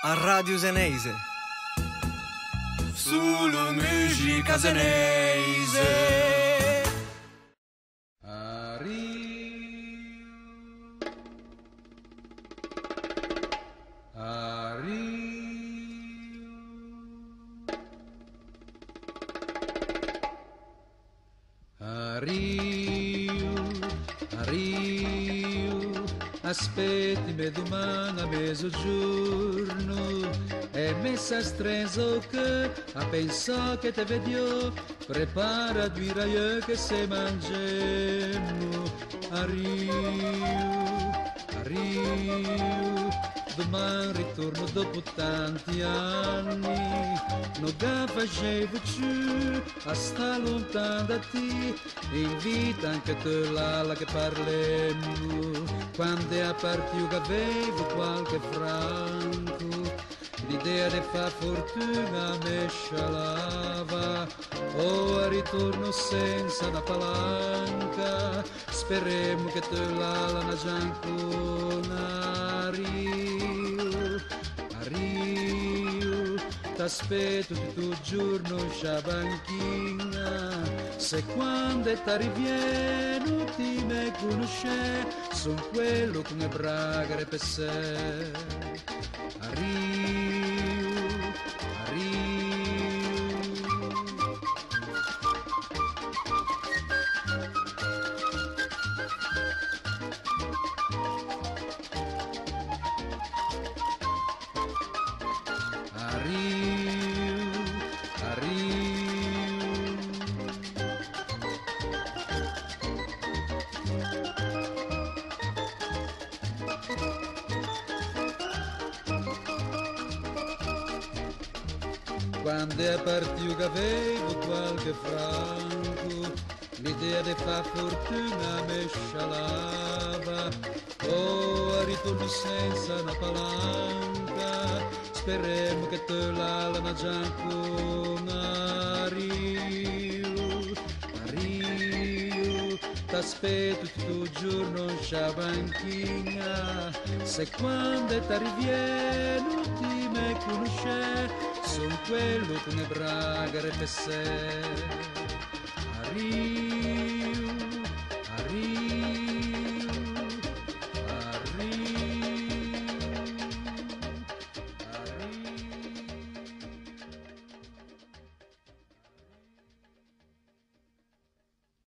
A Radio Zeneise. Solo musica zeneise. Aspetti-me domani a mezzogiorno e messa streso che a pensare che te vedio prepara due raie che se mangiamo arrivo domani ritorno dopo tanti anni non facevo più a sta lontano da te invita anche te l'ala che parlemmo quando è partito che avevo qualche franco l'idea di far fortuna me scialava a ritorno senza una palanca speriamo che te l'ala na giancona arrivo t'aspetto tutto il giorno scia banchina se quando t'arrivieno ti me conosce son quello come bragare per sé arrivo quando è partito che avevo qualche franco l'idea di far fortuna me scialava a ritorno senza una palanca speriamo che te l'ala giancona arrivo t'aspetto tutto il giorno scia banchina se quando t'arrivieno ti me conosce son quello che ne bragare per sé arrivo